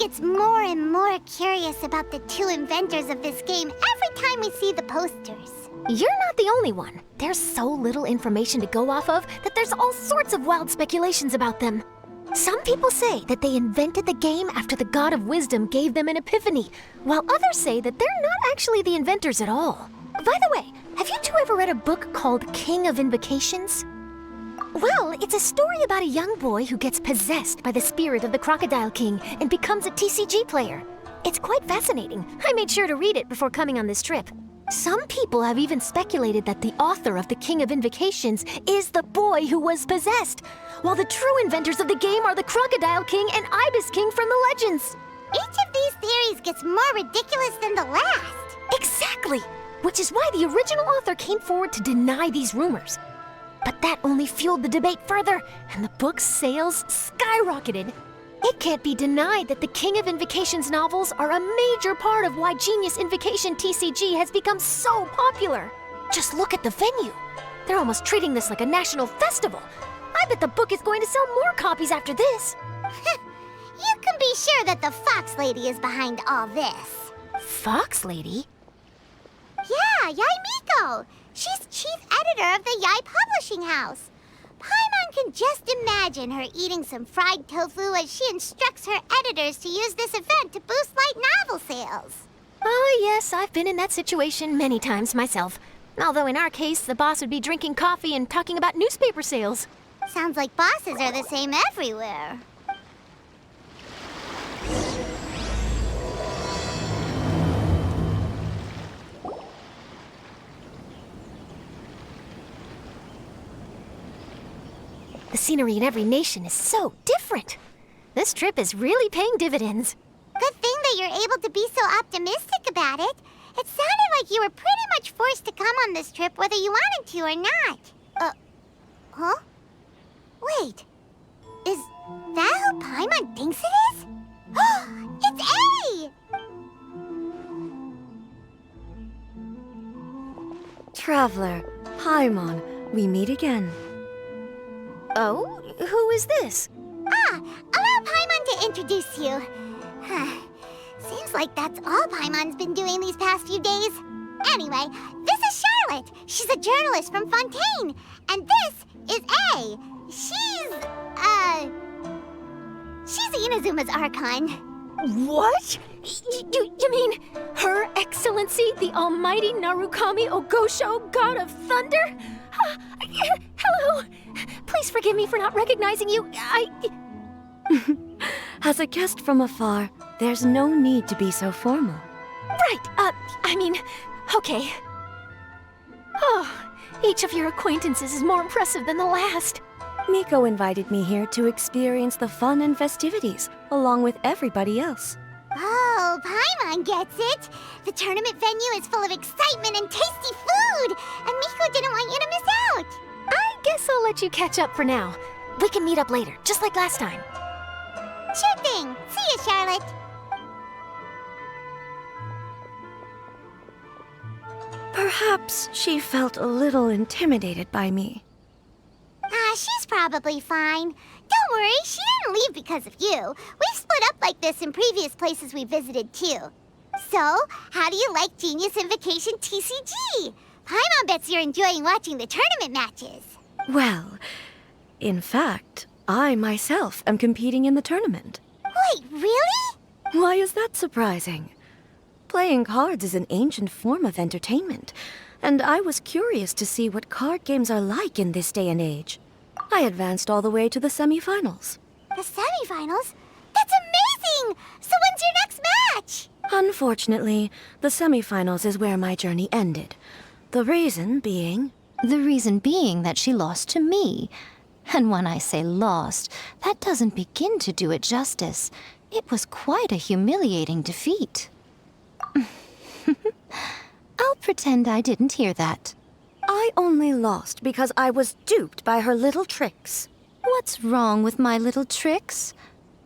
gets more and more curious about the two inventors of this game every time we see the posters. You're not the only one. There's so little information to go off of that there's all sorts of wild speculations about them. Some people say that they invented the game after the God of Wisdom gave them an epiphany, while others say that they're not actually the inventors at all. By the way, have you two ever read a book called King of Invocations? Well, it's a story about a young boy who gets possessed by the spirit of the Crocodile King and becomes a TCG player. It's quite fascinating. I made sure to read it before coming on this trip. Some people have even speculated that the author of the King of Invocations is the boy who was possessed, while the true inventors of the game are the Crocodile King and Ibis King from the legends. Each of these theories gets more ridiculous than the last. Exactly! Which is why the original author came forward to deny these rumors. But that only fueled the debate further, and the book's sales skyrocketed. It can't be denied that the King of Invocations novels are a major part of why Genius Invocation TCG has become so popular. Just look at the venue. They're almost treating this like a national festival. I bet the book is going to sell more copies after this. You can be sure that the Fox Lady is behind all this. Fox Lady? Yeah, Yai Miko. She's chief editor of the Yai Publishing House. Paimon can just imagine her eating some fried tofu as she instructs her editors to use this event to boost light novel sales. Oh, yes, I've been in that situation many times myself. Although in our case, the boss would be drinking coffee and talking about newspaper sales. Sounds like bosses are the same everywhere. The scenery in every nation is so different. This trip is really paying dividends. Good thing that you're able to be so optimistic about it. It sounded like you were pretty much forced to come on this trip whether you wanted to or not. Huh? Wait. Is that who Paimon thinks it is? It's A! Traveler, Paimon, we meet again. Oh? Who is this? Allow Paimon to introduce you. Seems like that's all Paimon's been doing these past few days. Anyway, this is Charlotte. She's a journalist from Fontaine. And this is A. She's Inazuma's Archon. What? You mean Her Excellency, the Almighty Narukami Ogosho, God of Thunder? Hello. Please forgive me for not recognizing you. As a guest from afar, there's no need to be so formal. Right, okay. Oh, each of your acquaintances is more impressive than the last. Miko invited me here to experience the fun and festivities, along with everybody else. Oh, Paimon gets it. The tournament venue is full of excitement and tasty food, and Miko didn't want you to miss out. I guess I'll let you catch up for now. We can meet up later, just like last time. Sure thing. See you, Charlotte. Perhaps she felt a little intimidated by me. She's probably fine. Don't worry, she didn't leave because of you. We've split up like this in previous places we visited, too. So, how do you like Genius Invocation TCG? Paimon bets you're enjoying watching the tournament matches. Well, in fact, I myself am competing in the tournament. Wait, really? Why is that surprising? Playing cards is an ancient form of entertainment, and I was curious to see what card games are like in this day and age. I advanced all the way to the semifinals. The semifinals? That's amazing! So when's your next match? Unfortunately, the semifinals is where my journey ended. The reason being... The reason being that she lost to me. And when I say lost, that doesn't begin to do it justice. It was quite a humiliating defeat. I'll pretend I didn't hear that. I only lost because I was duped by her little tricks. What's wrong with my little tricks?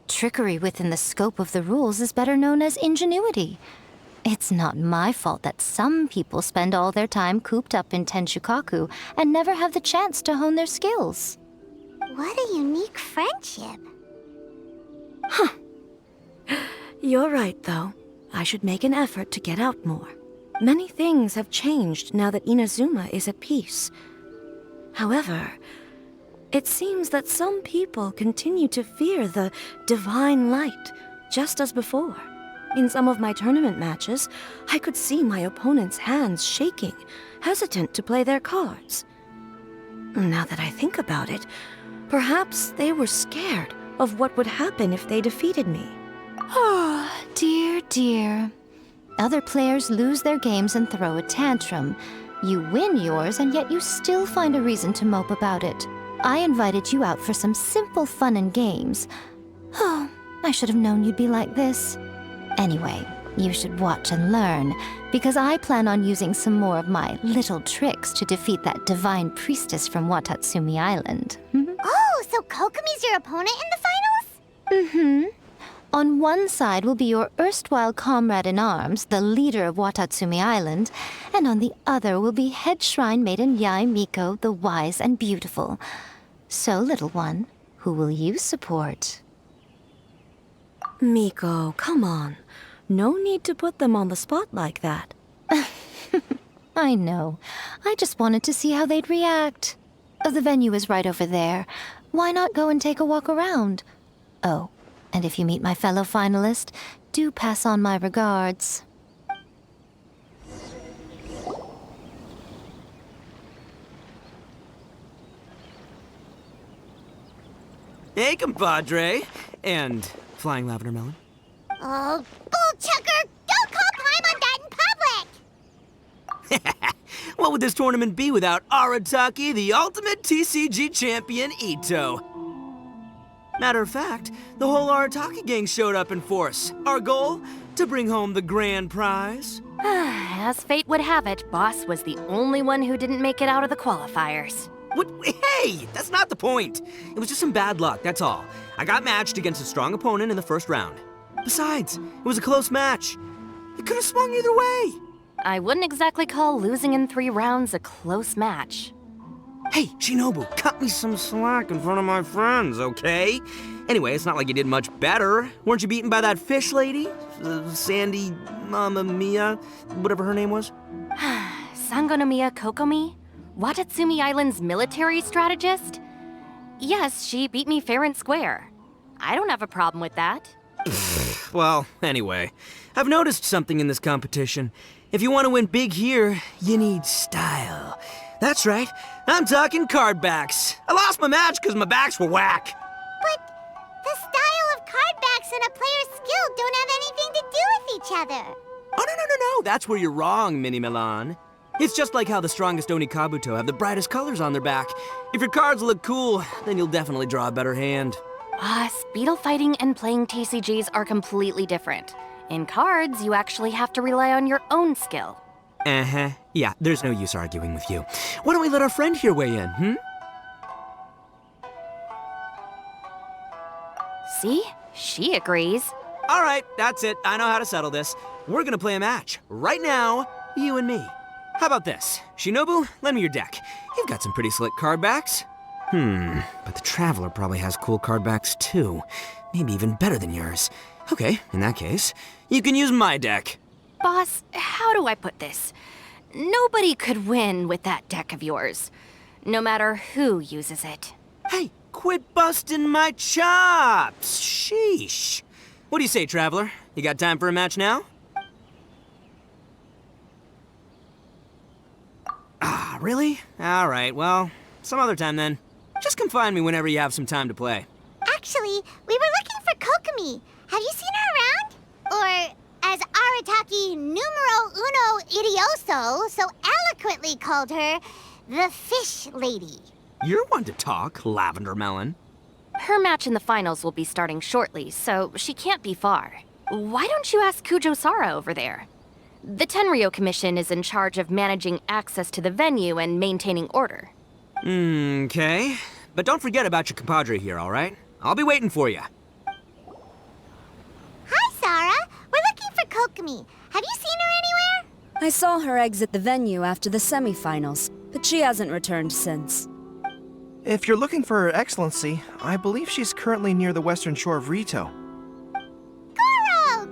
Trickery within the scope of the rules is better known as ingenuity. It's not my fault that some people spend all their time cooped up in Tenshukaku and never have the chance to hone their skills. What a unique friendship. You're right, though. I should make an effort to get out more. Many things have changed now that Inazuma is at peace. However, it seems that some people continue to fear the divine light, just as before. In some of my tournament matches, I could see my opponent's hands shaking, hesitant to play their cards. Now that I think about it, perhaps they were scared of what would happen if they defeated me. Oh, dear, dear. Other players lose their games and throw a tantrum. You win yours, and yet you still find a reason to mope about it. I invited you out for some simple fun and games. Oh, I should have known you'd be like this. Anyway, you should watch and learn, because I plan on using some more of my little tricks to defeat that divine priestess from Watatsumi Island. Oh, so Kokomi's your opponent in the finals? Mm-hmm. On one side will be your erstwhile comrade in arms, the leader of Watatsumi Island, and on the other will be head shrine maiden Yae Miko, the wise and beautiful. So, little one, who will you support? Miko, come on. No need to put them on the spot like that. I know. I just wanted to see how they'd react. The venue is right over there. Why not go and take a walk around? Oh, and if you meet my fellow finalist, do pass on my regards. Hey, compadre. And Flying Lavender Melon. Oh, bullchucker! Don't call Paimon that in public! What would this tournament be without Arataki, the ultimate TCG champion, Ito? Matter of fact, the whole Arataki gang showed up in force. Our goal? To bring home the grand prize. As fate would have it, Boss was the only one who didn't make it out of the qualifiers. What? Hey, that's not the point. It was just some bad luck, that's all. I got matched against a strong opponent in the first round. Besides, it was a close match. It could have swung either way. I wouldn't exactly call losing in 3 rounds a close match. Hey, Shinobu, cut me some slack in front of my friends, okay? Anyway, it's not like you did much better. Weren't you beaten by that fish lady? Sandy Mamma Mia, whatever her name was? Sangonomiya Kokomi? Watatsumi Island's military strategist? Yes, she beat me fair and square. I don't have a problem with that. Well, anyway, I've noticed something in this competition. If you want to win big here, you need style. That's right, I'm talking card backs. I lost my match because my backs were whack. But the style of card backs and a player's skill don't have anything to do with each other. Oh, no, that's where you're wrong, Mini Milan. It's just like how the strongest Onikabuto have the brightest colors on their back. If your cards look cool, then you'll definitely draw a better hand. Speedle fighting and playing TCGs are completely different. In cards, you actually have to rely on your own skill. Uh-huh. Yeah, there's no use arguing with you. Why don't we let our friend here weigh in, See? She agrees. All right, that's it. I know how to settle this. We're gonna play a match. Right now, you and me. How about this? Shinobu, lend me your deck. You've got some pretty slick card backs. But the Traveler probably has cool card backs too. Maybe even better than yours. Okay, in that case, you can use my deck. Boss, how do I put this? Nobody could win with that deck of yours, no matter who uses it. Hey, quit busting my chops! Sheesh. What do you say, Traveler? You got time for a match now? Ah, really? All right, well, some other time then. Just come find me whenever you have some time to play. Actually, we were looking for Kokomi. Have you seen her around? Or, as Arataki numero uno idioso so eloquently called her, the Fish Lady. You're one to talk, Lavender Melon. Her match in the finals will be starting shortly, so she can't be far. Why don't you ask Kujo-Sara over there? The Tenryo Commission is in charge of managing access to the venue and maintaining order. Okay. But don't forget about your compadre here, all right? I'll be waiting for you. Hi, Sarah. We're looking for Kokomi. Have you seen her anywhere? I saw her exit the venue after the semifinals, but she hasn't returned since. If you're looking for Her Excellency, I believe she's currently near the western shore of Rito. Goro!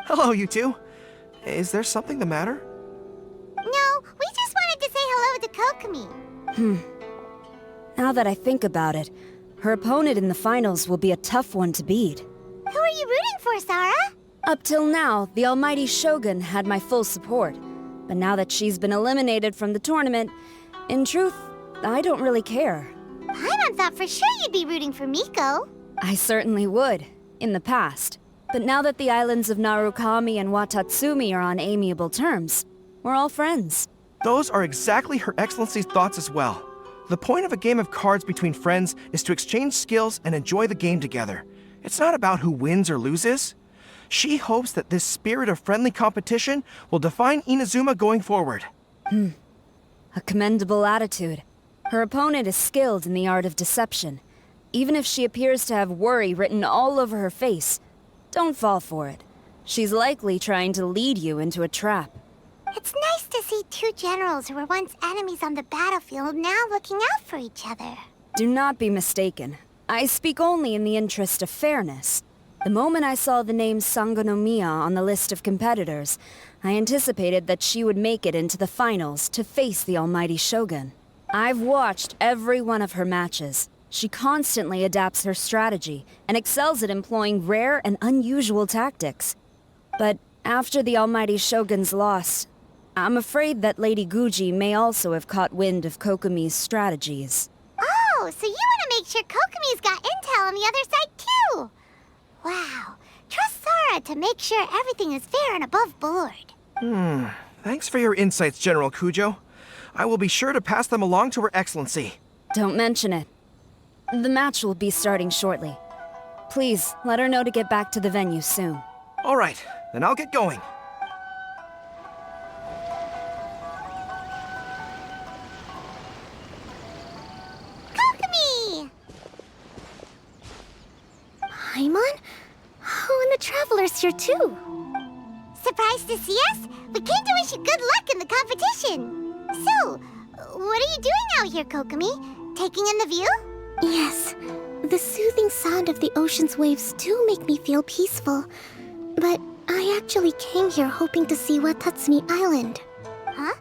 Hello, you two. Is there something the matter? No, we just wanted to say hello to Kokomi. Now that I think about it, her opponent in the finals will be a tough one to beat. Who are you rooting for, Sara? Up till now, the almighty Shogun had my full support. But now that she's been eliminated from the tournament, in truth, I don't really care. Paimon thought for sure you'd be rooting for Miko. I certainly would, in the past. But now that the islands of Narukami and Watatsumi are on amiable terms, we're all friends. Those are exactly Her Excellency's thoughts as well. The point of a game of cards between friends is to exchange skills and enjoy the game together. It's not about who wins or loses. She hopes that this spirit of friendly competition will define Inazuma going forward. A commendable attitude. Her opponent is skilled in the art of deception. Even if she appears to have worry written all over her face, don't fall for it. She's likely trying to lead you into a trap. It's nice to see two generals who were once enemies on the battlefield now looking out for each other. Do not be mistaken. I speak only in the interest of fairness. The moment I saw the name Sangonomiya on the list of competitors, I anticipated that she would make it into the finals to face the almighty Shogun. I've watched every one of her matches. She constantly adapts her strategy and excels at employing rare and unusual tactics. But after the almighty Shogun's loss, I'm afraid that Lady Guji may also have caught wind of Kokomi's strategies. Oh, so you want to make sure Kokomi's got intel on the other side too? Wow. Trust Sara to make sure everything is fair and above board. Thanks for your insights, General Kujo. I will be sure to pass them along to Her Excellency. Don't mention it. The match will be starting shortly. Please, let her know to get back to the venue soon. All right, then I'll get going. Kokomi! Paimon? Oh, and the Traveler's here too. Surprised to see us? We came to wish you good luck in the competition. So, what are you doing out here, Kokomi? Taking in the view? Yes, the soothing sound of the ocean's waves do make me feel peaceful. But I actually came here hoping to see Watatsumi Island. Huh?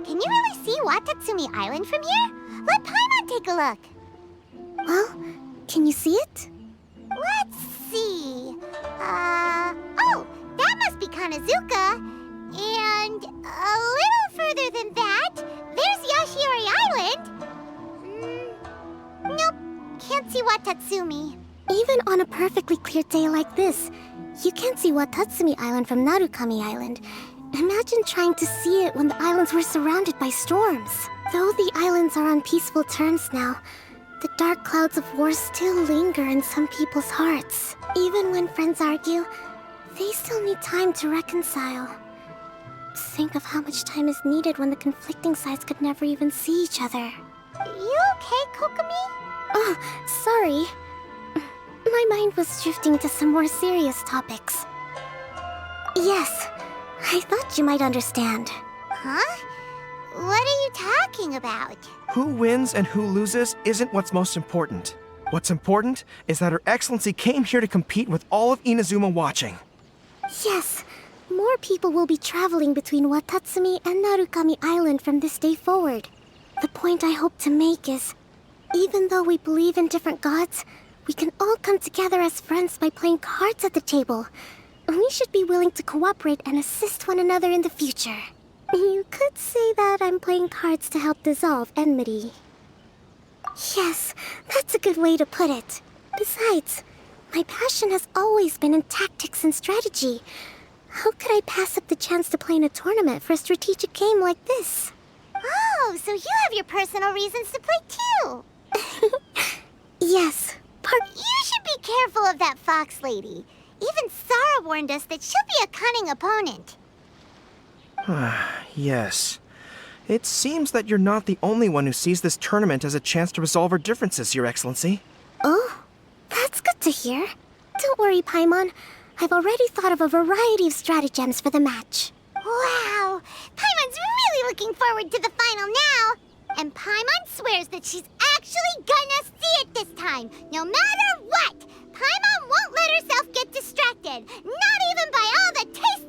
Can you really see Watatsumi Island from here? Let Paimon take a look. Well, can you see it? Let's see. Oh, that must be Kanazuka. And a little further than that, there's Yashiori Island. Nope, can't see Watatsumi. Even on a perfectly clear day like this, you can't see Watatsumi Island from Narukami Island. Imagine trying to see it when the islands were surrounded by storms. Though the islands are on peaceful terms now, the dark clouds of war still linger in some people's hearts. Even when friends argue, they still need time to reconcile. Think of how much time is needed when the conflicting sides could never even see each other. You okay, Kokomi? Oh, sorry. My mind was drifting to some more serious topics. Yes, I thought you might understand. Huh? What are you talking about? Who wins and who loses isn't what's most important. What's important is that Her Excellency came here to compete with all of Inazuma watching. Yes, more people will be traveling between Watatsumi and Narukami Island from this day forward. The point I hope to make is, even though we believe in different gods, we can all come together as friends by playing cards at the table. We should be willing to cooperate and assist one another in the future. You could say that I'm playing cards to help dissolve enmity. Yes, that's a good way to put it. Besides, my passion has always been in tactics and strategy. How could I pass up the chance to play in a tournament for a strategic game like this? Oh, so you have your personal reasons to play too. Yes, You should be careful of that fox lady. Even Sara warned us that she'll be a cunning opponent. Yes. It seems that you're not the only one who sees this tournament as a chance to resolve our differences, Your Excellency. Oh, that's good to hear. Don't worry, Paimon. I've already thought of a variety of stratagems for the match. Wow! Paimon's really looking forward to the final now! And Paimon swears that she's actually gonna see it this time, no matter what! Paimon won't let herself get distracted, not even by all the tasty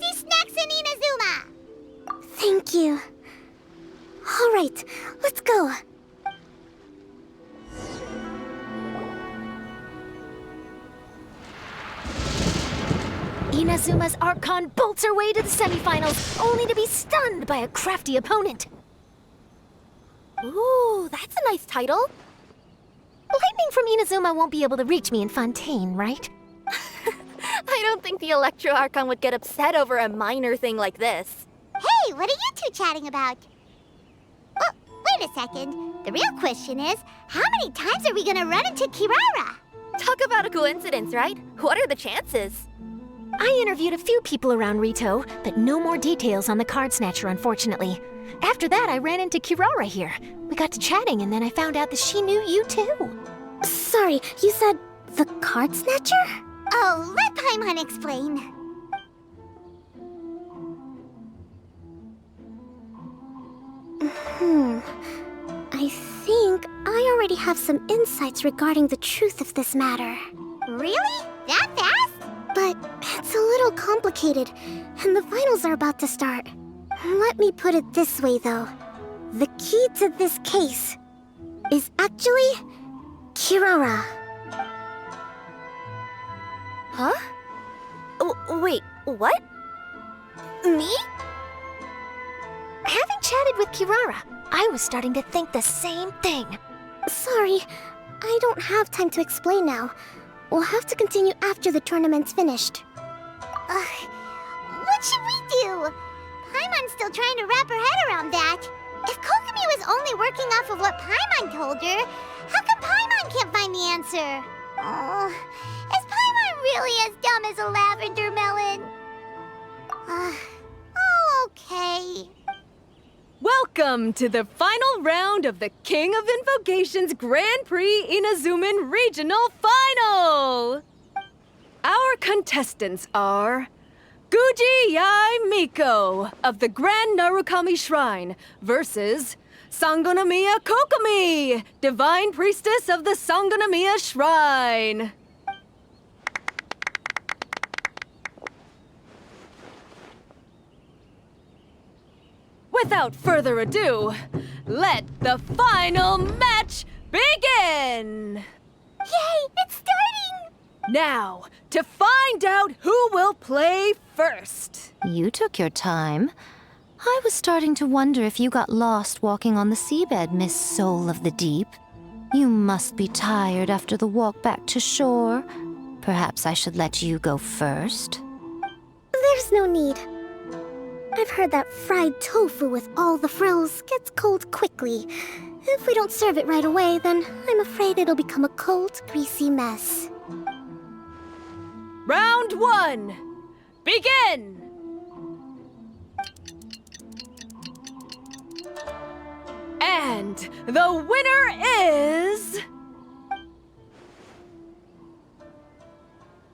right, let's go. Inazuma's Archon bolts her way to the semifinals, only to be stunned by a crafty opponent. Ooh, that's a nice title. Lightning from Inazuma won't be able to reach me in Fontaine, right? I don't think the Electro Archon would get upset over a minor thing like this. Hey, what are you two chatting about? Oh, wait a second. The real question is, how many times are we gonna run into Kirara? Talk about a coincidence, right? What are the chances? I interviewed a few people around Rito, but no more details on the card snatcher, unfortunately. After that, I ran into Kirara here. We got to chatting, and then I found out that she knew you too. Sorry, you said the card snatcher? Oh, let Paimon explain. I think I already have some insights regarding the truth of this matter. Really? That fast? But it's a little complicated, and the finals are about to start. Let me put it this way, though. The key to this case is actually Kirara. Huh? Wait, what? Me? Having chatted with Kirara, I was starting to think the same thing. Sorry, I don't have time to explain now. We'll have to continue after the tournament's finished. What should we do? Paimon's still trying to wrap her head around that. If Kokomi was only working off of what Paimon told her, how come Paimon can't find the answer? Oh, is Paimon really as dumb as a lavender melon? Okay. Welcome to the final round of the King of Invocations Grand Prix Inazuman Regional Final! Our contestants are Guji Yai Miko of the Grand Narukami Shrine versus Sangonomiya Kokomi, Divine Priestess of the Sangonomiya Shrine. Without further ado, let the final match begin! Yay, it's starting! Now, to find out who will play first. You took your time. I was starting to wonder if you got lost walking on the seabed, Miss Soul of the Deep. You must be tired after the walk back to shore. Perhaps I should let you go first. There's no need. I've heard that fried tofu with all the frills gets cold quickly. If we don't serve it right away, then I'm afraid it'll become a cold, greasy mess. Round one, begin! And the winner is...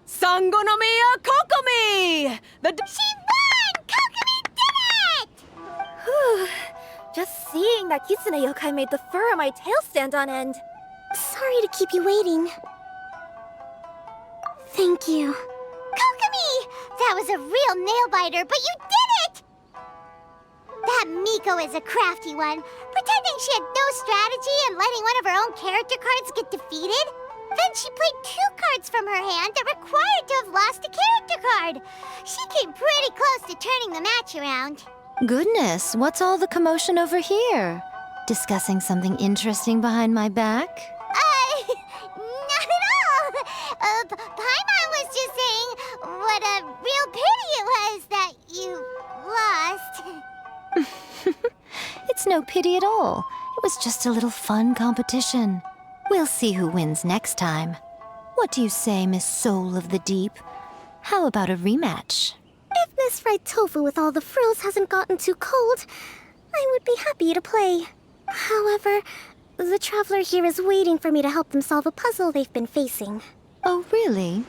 Sangonomiya Kokomi! She won! Kokomi did it! Just seeing that Kitsune yokai made the fur on my tail stand on end. Sorry to keep you waiting. Thank you. Kokomi! That was a real nail-biter, but you did it! That Miko is a crafty one, pretending she had no strategy and letting one of her own character cards get defeated. Then she played 2 cards from her hand that required to have lost a character card. She came pretty close to turning the match around. Goodness, what's all the commotion over here? Discussing something interesting behind my back? Not at all. Paimon was just saying what a real pity it was that you lost. It's no pity at all. It was just a little fun competition. We'll see who wins next time. What do you say, Miss Soul of the Deep? How about a rematch? If Miss Fried Tofu with all the frills hasn't gotten too cold, I would be happy to play. However, the traveler here is waiting for me to help them solve a puzzle they've been facing. Oh, really?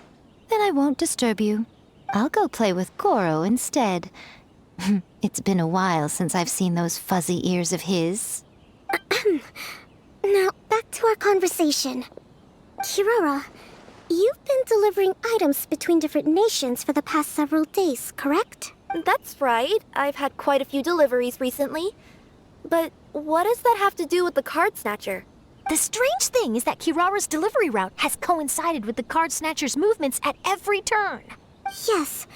Then I won't disturb you. I'll go play with Goro instead. It's been a while since I've seen those fuzzy ears of his. Now, back to our conversation. Kirara, you've been delivering items between different nations for the past several days, correct? That's right. I've had quite a few deliveries recently. But what does that have to do with the card snatcher? The strange thing is that Kirara's delivery route has coincided with the card snatcher's movements at every turn. Yes,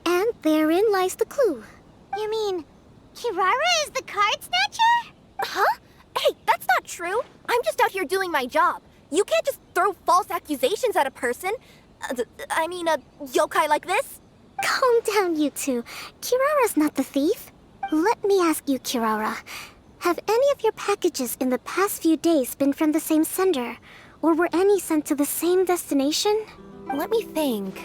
and therein lies the clue. You mean, Kirara is the card snatcher? Huh? Hey, that's not true. I'm just out here doing my job. You can't just throw false accusations at a person. I mean, a yokai like this. Calm down, you two. Kirara's not the thief. Let me ask you, Kirara. Have any of your packages in the past few days been from the same sender? Or were any sent to the same destination? Let me think.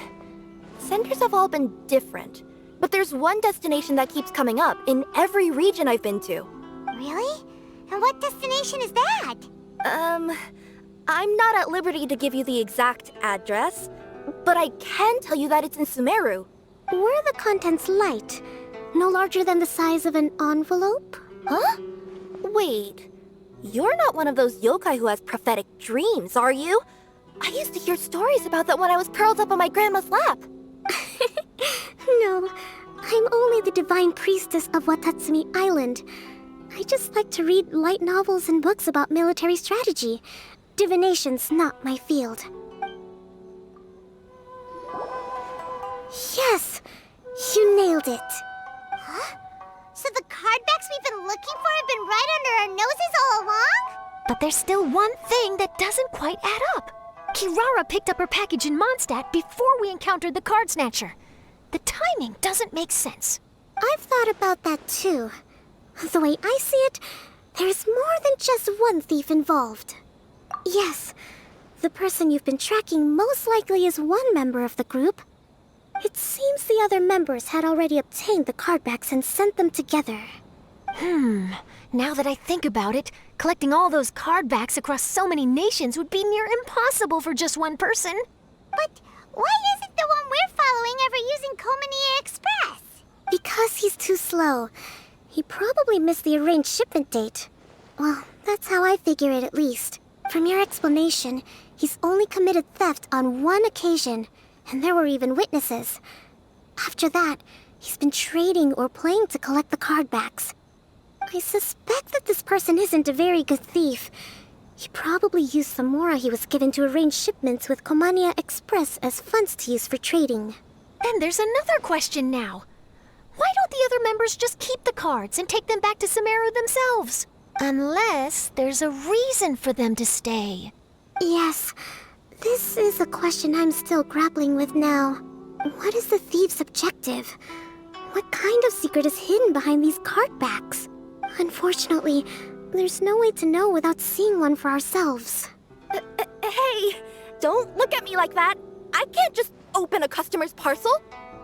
Senders have all been different. But there's one destination that keeps coming up in every region I've been to. Really? And what destination is that? I'm not at liberty to give you the exact address, but I can tell you that it's in Sumeru. Were the contents light? No larger than the size of an envelope? Huh? Wait, you're not one of those yokai who has prophetic dreams, are you? I used to hear stories about that when I was curled up on my grandma's lap. No, I'm only the divine priestess of Watatsumi Island. I just like to read light novels and books about military strategy. Divination's not my field. Yes! You nailed it! Huh? So the cardbacks we've been looking for have been right under our noses all along? But there's still one thing that doesn't quite add up. Kirara picked up her package in Mondstadt before we encountered the card snatcher. The timing doesn't make sense. I've thought about that too. The way I see it, there's more than just one thief involved. Yes, the person you've been tracking most likely is one member of the group. It seems the other members had already obtained the cardbacks and sent them together. Now that I think about it, collecting all those cardbacks across so many nations would be near impossible for just one person. But why isn't the one we're following ever using Komania Express? Because he's too slow. He probably missed the arranged shipment date. Well, that's how I figure it at least. From your explanation, he's only committed theft on one occasion, and there were even witnesses. After that, he's been trading or playing to collect the cardbacks. I suspect that this person isn't a very good thief. He probably used the mora he was given to arrange shipments with Komania Express as funds to use for trading. Then there's another question now. Why don't the other members just keep the cards and take them back to Sumeru themselves? Unless there's a reason for them to stay. Yes, this is a question I'm still grappling with now. What is the thief's objective? What kind of secret is hidden behind these cardbacks? Unfortunately, there's no way to know without seeing one for ourselves. Hey, don't look at me like that. I can't just open a customer's parcel.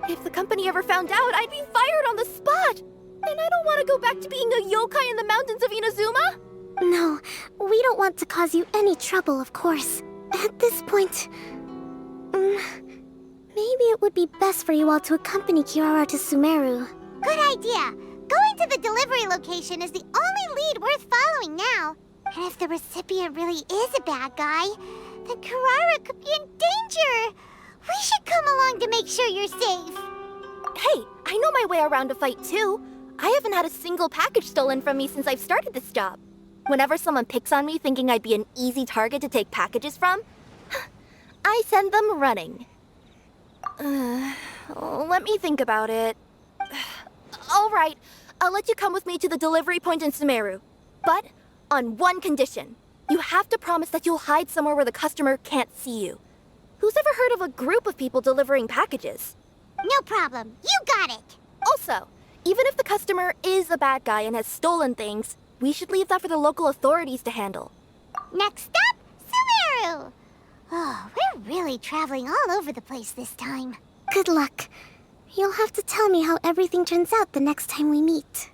If the company ever found out, I'd be fired on the spot. And I don't want to go back to being a yokai in the mountains of Inazuma. No, we don't want to cause you any trouble, of course. At this point, maybe it would be best for you all to accompany Kirara to Sumeru. Good idea. Going to the delivery location is the only lead worth following now. And if the recipient really is a bad guy, then Kirara could be in danger. We should come along to make sure you're safe. Hey, I know my way around a fight too. I haven't had a single package stolen from me since I've started this job. Whenever someone picks on me thinking I'd be an easy target to take packages from, I send them running. Let me think about it. All right, I'll let you come with me to the delivery point in Sumeru. But on one condition. You have to promise that you'll hide somewhere where the customer can't see you. Who's ever heard of a group of people delivering packages? No problem. You got it. Also, even if the customer is a bad guy and has stolen things, we should leave that for the local authorities to handle. Next up, Sumeru! Oh, we're really traveling all over the place this time. Good luck. You'll have to tell me how everything turns out the next time we meet.